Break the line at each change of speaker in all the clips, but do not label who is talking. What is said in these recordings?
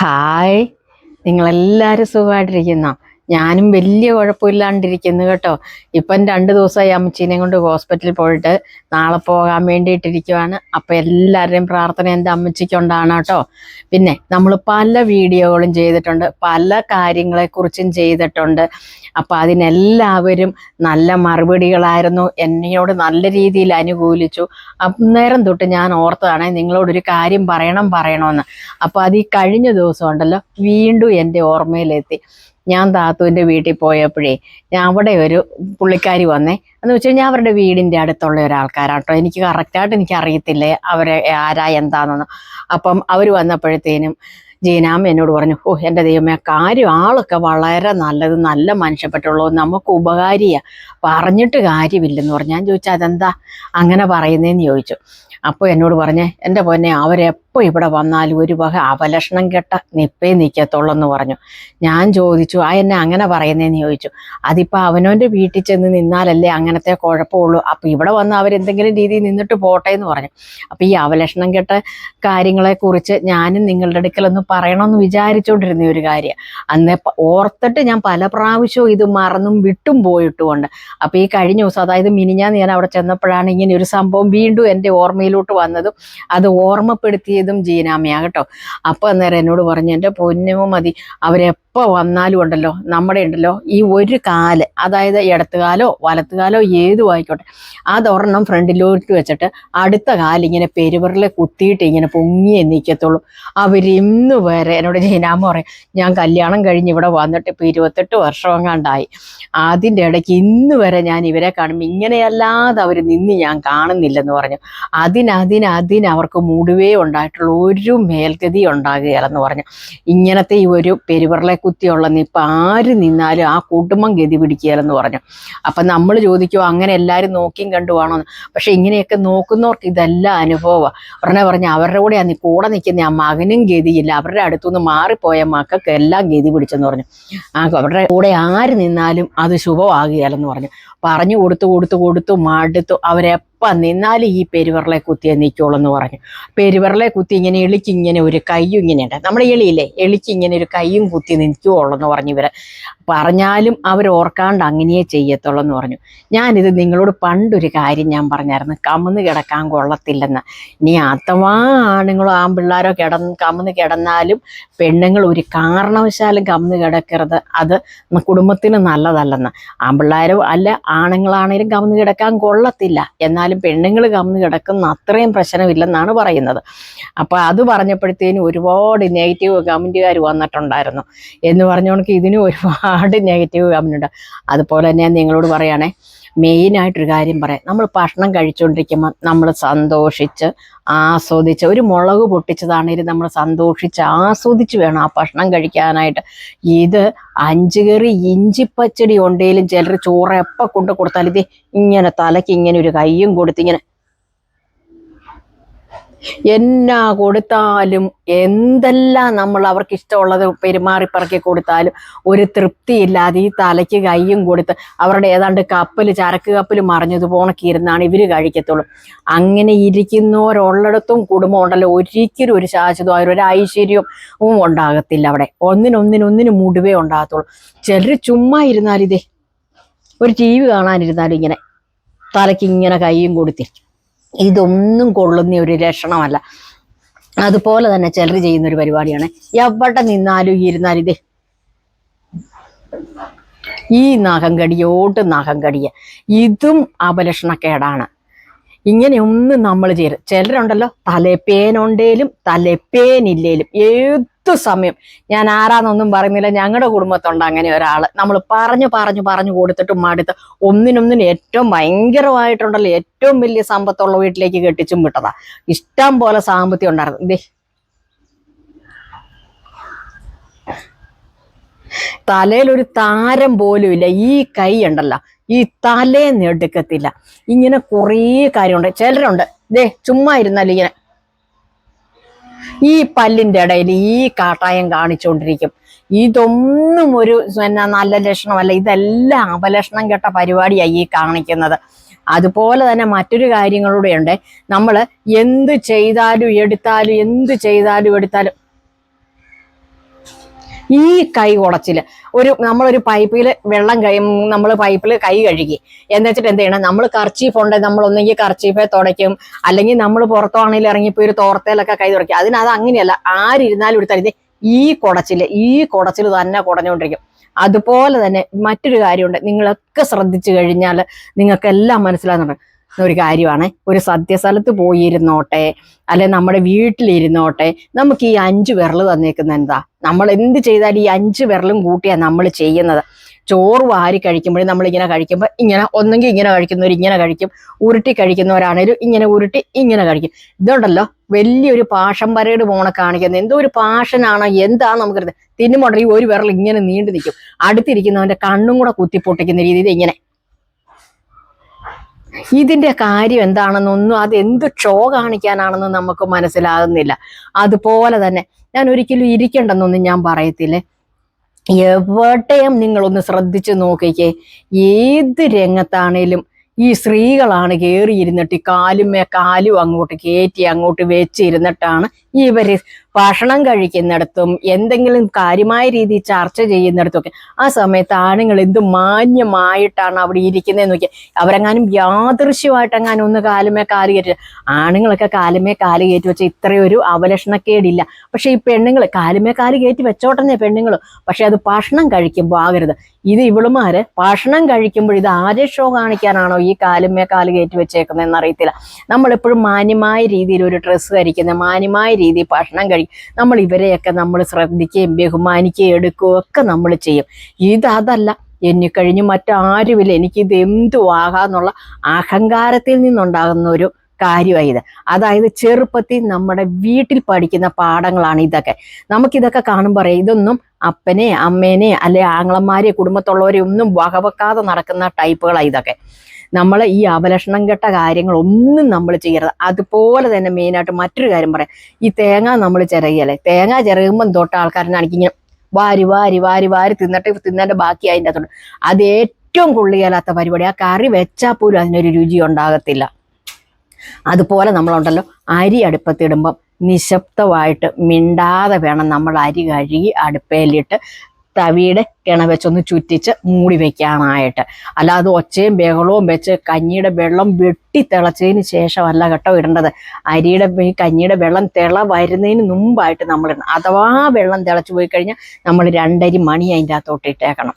Hi, നിങ്ങളെല്ലാവരും സുഖമായിട്ടിരിക്കുന്നോ? ഞാനും വലിയ കുഴപ്പമില്ലാണ്ടിരിക്കുന്നു കേട്ടോ. ഇപ്പം 2 ദിവസമായി അമ്മച്ചീനെ കൊണ്ട് ഹോസ്പിറ്റലിൽ പോയിട്ട് നാളെ പോകാൻ വേണ്ടിയിട്ടിരിക്കുവാണ്. അപ്പം എല്ലാവരുടെയും പ്രാർത്ഥന എൻ്റെ അമ്മച്ചിക്കൊണ്ടാണ് കേട്ടോ. പിന്നെ നമ്മൾ പല വീഡിയോകളും ചെയ്തിട്ടുണ്ട്, പല കാര്യങ്ങളെക്കുറിച്ചും ചെയ്തിട്ടുണ്ട്. അപ്പം അതിനെല്ലാവരും നല്ല മറുപടികളായിരുന്നു, എന്നോട് നല്ല രീതിയിൽ അനുകൂലിച്ചു. അന്നേരം തൊട്ട് ഞാൻ ഓർത്തതാണ് നിങ്ങളോടൊരു കാര്യം പറയണമെന്ന്. അപ്പോൾ അത് ഈ കഴിഞ്ഞ ദിവസം ഉണ്ടല്ലോ വീണ്ടും എൻ്റെ ഓർമ്മയിലെത്തി. ഞാൻ താത്തുവിൻ്റെ വീട്ടിൽ പോയപ്പോഴേ അവിടെ ഒരു പുള്ളിക്കാരി വന്നേ. എന്ന് വെച്ച് കഴിഞ്ഞാൽ അവരുടെ വീടിൻ്റെ അടുത്തുള്ള ഒരാൾക്കാരാട്ടോ. എനിക്ക് കറക്റ്റായിട്ട് എനിക്ക് അറിയത്തില്ലേ അവരെ ആരാ എന്താണെന്ന്. അപ്പം അവർ വന്നപ്പോഴത്തേനും ജീനാമ്മ എന്നോട് പറഞ്ഞു, എൻ്റെ ദൈവമേ, ആളൊക്കെ വളരെ നല്ലത്, നല്ല മനുഷ്യപ്പെട്ടുള്ളൂ, നമുക്ക് ഉപകാരിയാ, പറഞ്ഞിട്ട് കാര്യമില്ലെന്ന് പറഞ്ഞു. ഞാൻ ചോദിച്ചാൽ അതെന്താ അങ്ങനെ പറയുന്നതെന്ന് ചോദിച്ചു. അപ്പോൾ എന്നോട് പറഞ്ഞേ, എൻ്റെ പൊന്നെ, അവരെപ്പോൾ ഇവിടെ വന്നാലും ഒരു വക അപലക്ഷണം കെട്ട നിപ്പേ നിൽക്കത്തുള്ളെന്ന് പറഞ്ഞു. ഞാൻ ചോദിച്ചു, എന്നെ അങ്ങനെ പറയുന്നതെന്ന് ചോദിച്ചു. അതിപ്പോൾ അവനവൻ്റെ വീട്ടിൽ ചെന്ന് നിന്നാലല്ലേ അങ്ങനത്തെ കുഴപ്പമുള്ളൂ, അപ്പോൾ ഇവിടെ വന്ന് അവരെന്തെങ്കിലും രീതിയിൽ നിന്നിട്ട് പോട്ടെ എന്ന് പറഞ്ഞു. അപ്പോൾ ഈ അപലക്ഷണം കെട്ട കാര്യങ്ങളെക്കുറിച്ച് ഞാനും നിങ്ങളുടെ അടുക്കലൊന്ന് പറയണമെന്ന് വിചാരിച്ചുകൊണ്ടിരുന്ന ഒരു കാര്യം. അന്ന് ഓർത്തിട്ട് ഞാൻ പല പ്രാവശ്യവും ഇത് മറന്നും വിട്ടും പോയിട്ടുമുണ്ട്. അപ്പോൾ ഈ കഴിഞ്ഞ ദിവസം, അതായത് മിനിഞ്ഞാന്ന് ഞാൻ അവിടെ ചെന്നപ്പോഴാണ് ഇങ്ങനെ ഒരു സംഭവം വീണ്ടും എൻ്റെ ഓർമ്മയിലോട്ട് വന്നതും അത് ഓർമ്മപ്പെടുത്തിയതും ജീനാമ്മയാണ് കേട്ടോ. അപ്പോൾ അന്നേരം എന്നോട് പറഞ്ഞു, എൻ്റെ പൊന്നോ മതി, അവരെപ്പോൾ വന്നാലും ഉണ്ടല്ലോ, നമ്മുടെ ഉണ്ടല്ലോ ഈ ഒരു കാല്, അതായത് ഇടത്തുകാലോ വലത്തുകാലോ ഏതും ആയിക്കോട്ടെ, അതൊരെണ്ണം ഫ്രണ്ടിലോട്ട് വെച്ചിട്ട് അടുത്ത കാലിങ്ങനെ പെരുവറിലെ കുത്തിയിട്ട് ഇങ്ങനെ പൊങ്ങിയേ നിൽക്കത്തുള്ളൂ. അവരിന്ന് വരെ എന്നോട് ജീനാമ്മ പറയും, ഞാൻ കല്യാണം കഴിഞ്ഞ് ഇവിടെ വന്നിട്ട് ഇപ്പോൾ 28 വർഷം എങ്ങാണ്ടായി, അതിൻ്റെ ഇടയ്ക്ക് ഇന്ന് വരെ ഞാൻ ഇവരെ കാണുമ്പോൾ ഇങ്ങനെയല്ലാതെ അവർ നിന്ന് ഞാൻ കാണുന്നില്ലെന്ന് പറഞ്ഞു. അവർക്ക് മുടിവേ ഉണ്ടായിട്ടുള്ള ഒരു മേൽഗതി ഉണ്ടാകുകയില്ലെന്ന് പറഞ്ഞു. ഇങ്ങനത്തെ ഈ ഒരു പെരുവറിലെ കുത്തിയുള്ള നിപ്പം ആര് നിന്നാലും ആ കുടുംബം ഗതി പിടിക്കുകയില്ലെന്ന് പറഞ്ഞു. അപ്പം നമ്മൾ ചോദിക്കുമോ അങ്ങനെ എല്ലാവരും നോക്കിയും കണ്ടുവാണോന്ന്. പക്ഷെ ഇങ്ങനെയൊക്കെ നോക്കുന്നവർക്ക് ഇതെല്ലാം അനുഭവമാണ്. പറഞ്ഞു അവരുടെ കൂടെ നിൽക്കുന്ന ആ മകനും ഗതിയില്ല, അവരുടെ അടുത്തുനിന്ന് മാറിപ്പോയ മക്കൾക്ക് എല്ലാം ഗതി പിടിച്ചെന്ന് പറഞ്ഞു. അവരുടെ കൂടെ ആര് നിന്നാലും അത് ശുഭമാകുകയില്ലെന്ന് പറഞ്ഞു കൊടുത്തു മടുത്തു. അവരെപ്പം നിന്നാലും ഈ പെരുവറിലെ കുത്തിയെ നിൽക്കുള്ളൂ എന്ന് പറഞ്ഞു. പെരുവറിലെ കുത്തി ഇങ്ങനെ എളിക്കിങ്ങനെ ഒരു കയ്യും ഇങ്ങനെ ഉണ്ട്, നമ്മുടെ എളിയില്ലേ, എളിക്കിങ്ങനെ ഒരു കയ്യും കുത്തി നിൽക്കുള്ളൂ എന്ന് പറഞ്ഞു. ഇവരെ പറഞ്ഞാലും അവർ ഓർക്കാണ്ട് അങ്ങനെയേ ചെയ്യത്തുള്ളൂ എന്ന് പറഞ്ഞു. ഞാനിത് നിങ്ങളോട് പണ്ടൊരു കാര്യം ഞാൻ പറഞ്ഞായിരുന്നു, കമന്ന് കിടക്കാൻ കൊള്ളത്തില്ലെന്ന്. ഇനി അഥവാ ആണുങ്ങളോ ആൺപിള്ളാരോ കമന്ന് കിടന്നാലും പെണ്ണുങ്ങൾ ഒരു കാരണവശാലും കമന്ന് കിടക്കരുത്, അത് കുടുംബത്തിന് നല്ലതല്ലെന്ന്. ആൺപിള്ളാരോ അല്ല ആണുങ്ങളാണേലും കമന്ന് കിടക്കാൻ കൊള്ളത്തില്ല, എന്നാൽ പെണ്ണുങ്ങൾ കമന്ന് കിടക്കുന്ന അത്രയും പ്രശ്നമില്ലെന്നാണ് പറയുന്നത്. അപ്പോൾ അത് പറഞ്ഞപ്പോഴത്തേനും ഒരുപാട് നെഗറ്റീവ് കമൻറ്റുകാർ വന്നിട്ടുണ്ടായിരുന്നു. എന്ന് പറഞ്ഞുകൊണ്ട് ഇതിനും ഒരുപാട് നെഗറ്റീവ് കമൻ്റ് ഉണ്ട്. അതുപോലെ തന്നെ നിങ്ങളോട് പറയുകയാണെ, മെയിനായിട്ടൊരു കാര്യം പറയാം. നമ്മൾ ഭക്ഷണം കഴിച്ചുകൊണ്ടിരിക്കുമ്പോൾ നമ്മൾ സന്തോഷിച്ച് ആസ്വദിച്ച്, ഒരു മുളക് പൊട്ടിച്ചതാണെങ്കിലും നമ്മൾ സന്തോഷിച്ച് ആസ്വദിച്ച് വേണം ആ ഭക്ഷണം കഴിക്കാനായിട്ട്. ഇത് 5 കറി ഇഞ്ചിപ്പച്ചടി ഉണ്ടെങ്കിലും ചിലർ ചോറ് എപ്പോൾ കൊണ്ട് കൊടുത്താലും ഇത് ഇങ്ങനെ തലയ്ക്ക് ഇങ്ങനെ ഒരു കയ്യും കൊടുത്ത് ഇങ്ങനെ എന്നാ കൊടുത്താലും, എന്തെല്ലാം നമ്മൾ അവർക്ക് ഇഷ്ടമുള്ളത് പെരുമാറിപ്പറക്കി കൊടുത്താലും ഒരു തൃപ്തിയില്ലാതെ ഈ തലയ്ക്ക് കയ്യും കൊടുത്ത് അവരുടെ ഏതാണ്ട് ചരക്ക് കപ്പൽ മറിഞ്ഞതുപോണക്ക് ഇരുന്നാണ് ഇവർ കഴിക്കത്തുള്ളൂ. അങ്ങനെ ഇരിക്കുന്നവരുള്ളിടത്തും കുടുംബം ഉണ്ടല്ലോ, ഒരിക്കലും ഒരു ശാശ്വതമായ ഒരു ഐശ്വര്യവും ഉണ്ടാകത്തില്ല. അവിടെ ഒന്നിനൊന്നിനും മുടിവേ ഉണ്ടാകത്തുള്ളൂ. ചിലർ ചുമ്മാ ഇരുന്നാലിതേ ഒരു TV കാണാനിരുന്നാലും ഇങ്ങനെ തലയ്ക്ക് ഇങ്ങനെ കയ്യും കൊടുത്തിരിക്കും. ഇതൊന്നും കൊള്ളുന്ന ഒരു ലക്ഷണമല്ല. അതുപോലെ തന്നെ ചിലർ ചെയ്യുന്ന ഒരു പരിപാടിയാണ്, എവിടെ നിന്നാലും ഇരുന്നാലും ഇതേ ഈ നഖം കടിയ, ഇതും അപലക്ഷണക്കേടാണ്. ഇങ്ങനെയൊന്നും നമ്മൾ ചെയ്യരുത്. ചിലരുണ്ടല്ലോ തലപ്പേനുണ്ടേലും തലപ്പേനില്ലേലും ഏത് സമയം, ഞാൻ ആരാന്നൊന്നും പറയുന്നില്ല, ഞങ്ങളുടെ കുടുംബത്തുണ്ട് അങ്ങനെ ഒരാൾ. നമ്മൾ പറഞ്ഞു കൊടുത്തിട്ട് മടുത്ത് ഒന്നിനൊന്നിനും ഏറ്റവും ഭയങ്കരമായിട്ടുണ്ടല്ലോ ഏറ്റവും വലിയ സമ്പത്തുള്ള വീട്ടിലേക്ക് കെട്ടിച്ചും വിട്ടതാ. ഇഷ്ടം പോലെ സാമ്പത്തികം ഉണ്ടായിരുന്നു. ഇതേ തലയിലൊരു താരം പോലും ഇല്ല. ഈ കൈ ഉണ്ടല്ലോ ഈ തലേന്ന് എടുക്കത്തില്ല. ഇങ്ങനെ കുറേ കാര്യമുണ്ട്. ചിലരുണ്ട് ദേ ചുമ്മാ ഇരുന്നാലും ഇങ്ങനെ ഈ പല്ലിൻ്റെ ഇടയിൽ ഈ കാട്ടായം കാണിച്ചുകൊണ്ടിരിക്കും. ഇതൊന്നും ഒരു നല്ല ലക്ഷണമല്ല. ഇതെല്ലാം അപലക്ഷണം കെട്ട പരിപാടിയായി ഈ കാണിക്കുന്നത്. അതുപോലെ തന്നെ മറ്റൊരു കാര്യങ്ങളുടെ ഉണ്ട്, നമ്മൾ എന്ത് ചെയ്താലും എടുത്താലും ഈ കൈ കുടച്ചില് നമ്മളൊരു നമ്മൾ പൈപ്പിൽ കൈ കഴുകി എന്താ വെച്ചിട്ട് എന്ത് ചെയ്യണം, നമ്മൾ കർച്ചീഫ് ഉണ്ടെങ്കിൽ നമ്മൾ ഒന്നെങ്കിൽ കർച്ചീഫെ തുടയ്ക്കും, അല്ലെങ്കിൽ നമ്മൾ പുറത്താണെങ്കിലും ഇറങ്ങിപ്പോയി ഒരു തോർത്തേലൊക്കെ കൈ തുടയ്ക്കും. അത് അങ്ങനെയല്ല, ആരിരുന്നാലും എടുത്താൽ ഈ കുടച്ചില് തന്നെ കുടഞ്ഞുകൊണ്ടിരിക്കും. അതുപോലെ തന്നെ മറ്റൊരു കാര്യമുണ്ട്, നിങ്ങളൊക്കെ ശ്രദ്ധിച്ചു കഴിഞ്ഞാൽ നിങ്ങൾക്കെല്ലാം മനസ്സിലാകുന്നുണ്ട് ഒരു കാര്യമാണ്. ഒരു സദ്യസ്ഥലത്ത് പോയിരുന്നോട്ടെ, അല്ലെ നമ്മുടെ വീട്ടിലിരുന്നോട്ടെ, നമുക്ക് ഈ 5 വിരൽ തന്നേക്കുന്ന എന്താ, നമ്മൾ എന്ത് ചെയ്താലും ഈ 5 വിരലും കൂട്ടിയാണ് നമ്മൾ ചെയ്യുന്നത്. ചോറ് വാരി കഴിക്കുമ്പോഴേ നമ്മളിങ്ങനെ കഴിക്കുമ്പോൾ ഇങ്ങനെ ഒന്നെങ്കിൽ ഇങ്ങനെ കഴിക്കുന്നവർ ഇങ്ങനെ കഴിക്കും, ഉരുട്ടി കഴിക്കുന്നവരാണേലും ഇങ്ങനെ ഉരുട്ടി ഇങ്ങനെ കഴിക്കും. ഇതുണ്ടല്ലോ വലിയൊരു പാഷൻ പരേഡ് പോണ കാണിക്കുന്നത്, എന്തോ ഒരു പാഷനാണോ എന്താന്ന് നമുക്കറിയാം. തിന്നുമുണ്ടോ ഈ ഒരു വിരൽ ഇങ്ങനെ നീണ്ടു നിൽക്കും, അടുത്തിരിക്കുന്നവന്റെ കണ്ണും കൂടെ കുത്തിപ്പൊട്ടിക്കുന്ന രീതിയിൽ ഇങ്ങനെ. ഇതിന്റെ കാര്യം എന്താണെന്നൊന്നും, അത് എന്ത് ഷോ കാണിക്കാനാണെന്ന് നമുക്ക് മനസ്സിലാകുന്നില്ല. അതുപോലെ തന്നെ ഞാൻ ഒരിക്കലും ഇരിക്കണ്ടെന്നൊന്നും ഞാൻ പറയത്തില്ലേ. എവിടെയും നിങ്ങളൊന്ന് ശ്രദ്ധിച്ചു നോക്കിക്കേ, ഏത് രംഗത്താണേലും ഈ സ്ത്രീകളാണ് കയറിയിരുന്നിട്ട് ഈ കാലും അങ്ങോട്ട് കയറ്റി അങ്ങോട്ട് വെച്ചിരുന്നിട്ടാണ് ഇവര് ഭക്ഷണം കഴിക്കുന്നിടത്തും എന്തെങ്കിലും കാര്യമായ രീതിയിൽ ചർച്ച ചെയ്യുന്നിടത്തൊക്കെ. ആ സമയത്ത് ആണുങ്ങൾ എന്ത് മാന്യമായിട്ടാണ് അവിടെ ഇരിക്കുന്നതെന്ന് നോക്കിയാൽ. അവരെങ്ങാനും യാദൃശ്യമായിട്ടെങ്ങാനും ഒന്ന് കാലുമേ കാല് കയറ്റി, ആണുങ്ങളൊക്കെ കാലുമേ കാല് കയറ്റി വെച്ചാൽ ഇത്രയൊരു അവലക്ഷണക്കേടില്ല. പക്ഷെ ഈ പെണ്ണുങ്ങൾ കാലുമേ കാല് കയറ്റി വെച്ചോട്ടെ പെണ്ണുങ്ങൾ, പക്ഷെ അത് ഭക്ഷണം കഴിക്കുമ്പോൾ ആകരുത്. ഇത് ഇവളുമാര് ഭക്ഷണം കഴിക്കുമ്പോൾ ഇത് ആരെ ഷോ കാണിക്കാനാണോ ഈ കാലുമേ കാല് കയറ്റി വെച്ചേക്കുന്നതെന്ന് അറിയത്തില്ല. നമ്മളെപ്പോഴും മാന്യമായ രീതിയിൽ ഒരു ഡ്രസ്സ് ധരിക്കുന്ന, മാന്യമായ രീതിയിൽ ഭക്ഷണം കഴിക്കും. നമ്മൾ ഇവരെയൊക്കെ നമ്മൾ ശ്രദ്ധിക്കുകയും ബഹുമാനിക്കുകയും എടുക്കുകയും ഒക്കെ നമ്മൾ ചെയ്യും. അതല്ല, എന്നെ കഴിഞ്ഞ് മറ്റാരുമില്ല, എനിക്കിത് എന്തു ആകാന്നുള്ള അഹങ്കാരത്തിൽ നിന്നുണ്ടാകുന്ന ഒരു കാര്യമായി ഇത്. അതായത് ചെറുപ്പത്തിൽ നമ്മുടെ വീട്ടിൽ പഠിക്കുന്ന പാഠങ്ങളാണ് ഇതൊക്കെ. നമുക്കിതൊക്കെ കാണുമ്പോൾ പറയാം, ഇതൊന്നും അപ്പനെ അമ്മേനെ അല്ലെ ആങ്ങളമാരെ കുടുംബത്തുള്ളവരെ ഒന്നും വകവെക്കാതെ നടക്കുന്ന ടൈപ്പുകളാണ് ഇതൊക്കെ. നമ്മൾ ഈ അവലക്ഷണം കെട്ട കാര്യങ്ങളൊന്നും നമ്മൾ ചെയ്യരുത്. അതുപോലെ തന്നെ മെയിനായിട്ട് മറ്റൊരു കാര്യം പറയാം, ഈ തേങ്ങ നമ്മൾ ചിരകിയല്ലേ, തേങ്ങ ചിരകുമ്പം തൊട്ട് ആൾക്കാരനാണെങ്കിൽ ഇങ്ങനെ വാരി വാരി വാരി വാരി തിന്നേണ്ട ബാക്കി അതിൻ്റെ അകത്തോട്ട്. അത് ഏറ്റവും കൊള്ളിയാലാത്ത പരിപാടി. ആ കറി വെച്ചാൽ പോലും അതിനൊരു രുചി ഉണ്ടാകത്തില്ല. അതുപോലെ നമ്മളുണ്ടല്ലോ, അരി അടുപ്പത്തിടുമ്പം നിശബ്ദമായിട്ട് മിണ്ടാതെ വേണം നമ്മൾ അരി കഴുകി അടുപ്പയിലിട്ട് തവിയുടെ കിണ വെച്ചൊന്ന് ചുറ്റിച്ച് മൂടി വെക്കാനായിട്ട്. അല്ലാതെ ഒച്ചയും ബഹളവും വെച്ച് കഞ്ഞിയുടെ വെള്ളം വെട്ടി തിളച്ചതിന് ശേഷമല്ല കേട്ടോ ഇടേണ്ടത്. ഈ കഞ്ഞിയുടെ വെള്ളം വരുന്നതിന് മുമ്പായിട്ട് നമ്മൾ ഇടണം. അഥവാ വെള്ളം തിളച്ചു പോയി കഴിഞ്ഞാൽ നമ്മൾ 2 അരി മണി അതിൻ്റെ അകത്തോട്ട് ഇട്ടേക്കണം.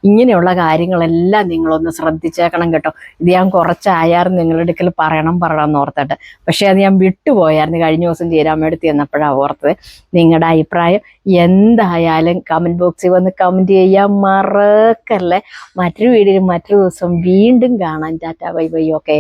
ഇങ്ങനെയുള്ള കാര്യങ്ങളെല്ലാം നിങ്ങളൊന്ന് ശ്രദ്ധിച്ചേക്കണം കേട്ടോ. ഇത് ഞാൻ കുറച്ചായായിരുന്നു നിങ്ങളുടെ അടുക്കൽ പറയണം ഓർത്തിട്ട്, പക്ഷെ അത് ഞാൻ വിട്ടുപോയായിരുന്നു. കഴിഞ്ഞ ദിവസം ചേരാമ്മയെടുത്ത് ചെന്നപ്പോഴാണ് ഓർത്തത്. നിങ്ങളുടെ അഭിപ്രായം എന്തായാലും കമന്റ് ബോക്സിൽ വന്ന് കമന്റ് ചെയ്യാൻ മറക്കല്ലേ. മറ്റൊരു വീഡിയോയിൽ മറ്റൊരു ദിവസം വീണ്ടും കാണാം. Tata bye bye. ഓക്കേ.